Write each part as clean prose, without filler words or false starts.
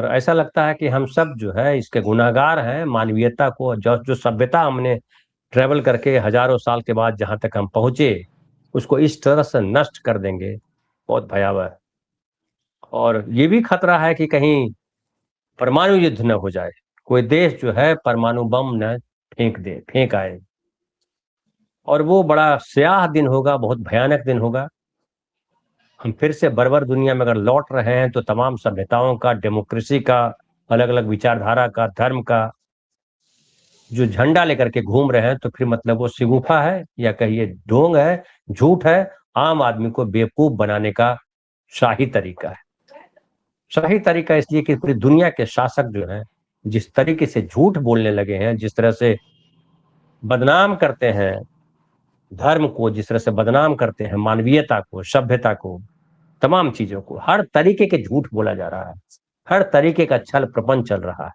और ऐसा लगता है कि हम सब जो है इसके गुनाहगार हैं। मानवीयता को जो जो सभ्यता हमने ट्रेवल करके हजारों साल के बाद जहां तक हम पहुंचे, उसको इस तरह से नष्ट कर देंगे, बहुत भयावह है। और ये भी खतरा है कि कहीं परमाणु युद्ध न हो जाए, कोई देश जो है परमाणु बम न फेंक आए, और वो बड़ा स्याह दिन होगा, बहुत भयानक दिन होगा। हम फिर से बर्बर दुनिया में अगर लौट रहे हैं तो तमाम सभ्यताओं का, डेमोक्रेसी का, अलग अलग विचारधारा का, धर्म का जो झंडा लेकर के घूम रहे हैं, तो फिर मतलब वो शिगुफा है या कहिए ढोंग है, झूठ है, आम आदमी को बेवकूफ बनाने का शाही तरीका है। शाही तरीका इसलिए कि पूरी दुनिया के शासक जो हैं जिस तरीके से झूठ बोलने लगे हैं, जिस तरह से बदनाम करते हैं धर्म को, जिस तरह से बदनाम करते हैं मानवीयता को, सभ्यता को, तमाम चीजों को, हर तरीके के झूठ बोला जा रहा है, हर तरीके का छल प्रपंच चल रहा है।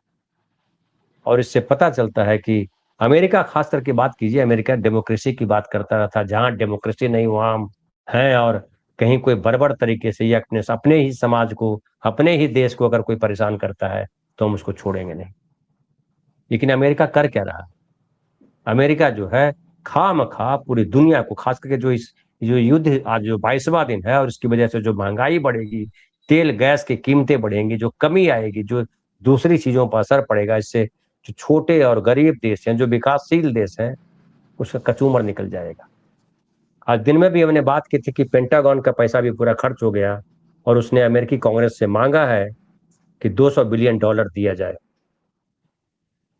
और इससे पता चलता है कि अमेरिका, खास करके बात कीजिए, अमेरिका डेमोक्रेसी की बात करता रहता, जहां डेमोक्रेसी नहीं वहां हम हैं। और कहीं कोई बर्बर तरीके से या अपने ही समाज को, अपने ही देश को अगर कोई परेशान करता है तो हम उसको छोड़ेंगे नहीं। लेकिन अमेरिका कर क्या रहा? अमेरिका जो है खामखा पूरी दुनिया को, खास करके जो युद्ध आज जो 22वां दिन है, और इसकी वजह से जो महंगाई बढ़ेगी, तेल गैस की कीमतें बढ़ेंगी, जो कमी आएगी, जो दूसरी चीजों पर असर पड़ेगा, इससे जो छोटे और गरीब देश हैं, जो विकासशील देश हैं, उसका कचूमर निकल जाएगा। आज दिन में भी हमने बात की थी कि पेंटागन का पैसा भी पूरा खर्च हो गया, और उसने अमेरिकी कांग्रेस से मांगा है कि $200 बिलियन दिया जाए।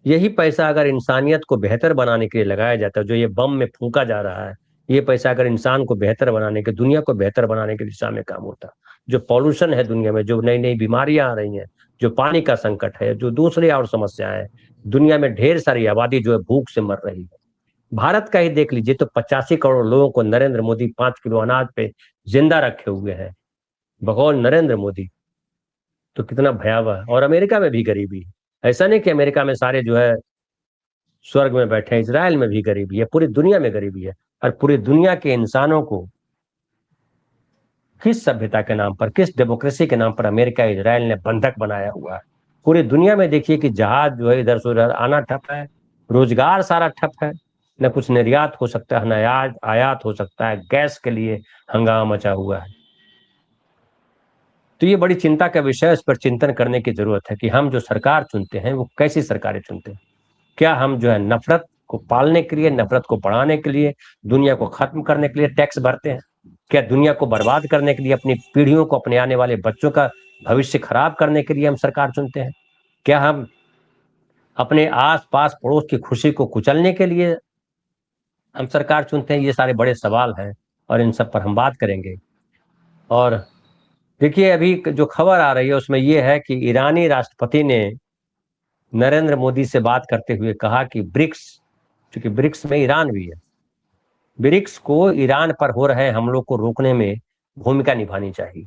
यही पैसा अगर इंसानियत को बेहतर बनाने के लिए लगाया जाता है, जो ये बम में फूंका जा रहा है, ये पैसा अगर इंसान को बेहतर बनाने के, दुनिया को बेहतर बनाने की दिशा में काम होता। जो पॉल्यूशन है दुनिया में, जो नई नई बीमारियां आ रही हैं, जो पानी का संकट है, जो दूसरी और समस्याएं हैं, दुनिया में ढेर सारी आबादी जो है भूख से मर रही है। भारत का ही देख लीजिए तो 85 करोड़ लोगों को नरेंद्र मोदी 5 किलो अनाज पे जिंदा रखे हुए हैं, बकौल नरेंद्र मोदी। तो कितना भयावह है। और अमेरिका में भी गरीबी है। ऐसा नहीं कि अमेरिका में सारे जो है स्वर्ग में बैठे हैं, इसराइल में भी गरीबी है, पूरी दुनिया में गरीबी है। और पूरी दुनिया के इंसानों को किस सभ्यता के नाम पर, किस डेमोक्रेसी के नाम पर अमेरिका इसराइल ने बंधक बनाया हुआ है? पूरी दुनिया में देखिए कि जहाज जो है इधर से उधर आना ठप है, रोजगार सारा ठप है, न कुछ निर्यात हो सकता है, न आयात आयात हो सकता है, गैस के लिए हंगामा मचा हुआ है। तो ये बड़ी चिंता का विषय है, इस पर चिंतन करने की जरूरत है कि हम जो सरकार चुनते हैं वो कैसी सरकारें चुनते हैं। क्या हम जो है नफरत को पालने के लिए, नफरत को बढ़ाने के लिए, दुनिया को खत्म करने के लिए टैक्स भरते हैं? क्या दुनिया को बर्बाद करने के लिए, अपनी पीढ़ियों को, अपने आने वाले बच्चों का भविष्य खराब करने के लिए हम सरकार चुनते हैं? क्या हम अपने आस पास पड़ोस की खुशी को कुचलने के लिए हम सरकार चुनते हैं? ये सारे बड़े सवाल हैं, और इन सब पर हम बात करेंगे। और देखिए, अभी जो खबर आ रही है उसमें यह है कि ईरानी राष्ट्रपति ने नरेंद्र मोदी से बात करते हुए कहा कि ब्रिक्स, क्योंकि ब्रिक्स में ईरान भी है, ब्रिक्स को ईरान पर हो रहे हमलों को रोकने में भूमिका निभानी चाहिए।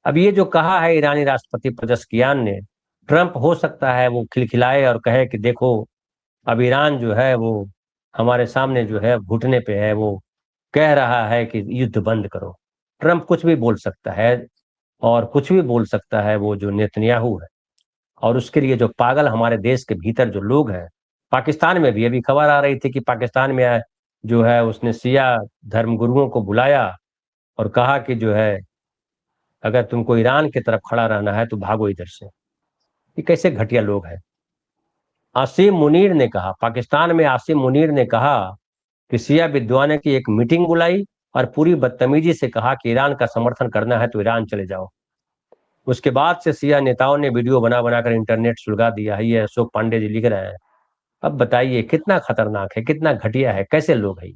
अब ये जो कहा है ईरानी राष्ट्रपति पजेश्कियान ने, ट्रंप हो सकता है वो खिलखिलाए और कहे कि देखो, अब ईरान जो है वो हमारे सामने जो है घुटने पे है, वो कह रहा है कि युद्ध बंद करो। ट्रंप कुछ भी बोल सकता है, और कुछ भी बोल सकता है वो जो नेतन्याहू है। और उसके लिए जो पागल हमारे देश के भीतर जो लोग हैं, पाकिस्तान में भी अभी खबर आ रही थी कि पाकिस्तान में जो है उसने शिया धर्मगुरुओं को बुलाया और कहा कि जो है अगर तुमको ईरान की तरफ खड़ा रहना है तो भागो इधर से। ये कैसे घटिया लोग हैं? आसिम मुनीर ने कहा, पाकिस्तान में आसिम मुनीर ने कहा कि शिया विद्वानों की एक मीटिंग बुलाई और पूरी बदतमीजी से कहा कि ईरान का समर्थन करना है तो ईरान चले जाओ। उसके बाद से शिया नेताओं ने वीडियो बना बनाकर इंटरनेट सुलगा दिया है। ये अशोक पांडे जी लिख रहे हैं। अब बताइए कितना खतरनाक है, कितना घटिया है, कैसे लोग हैं ये?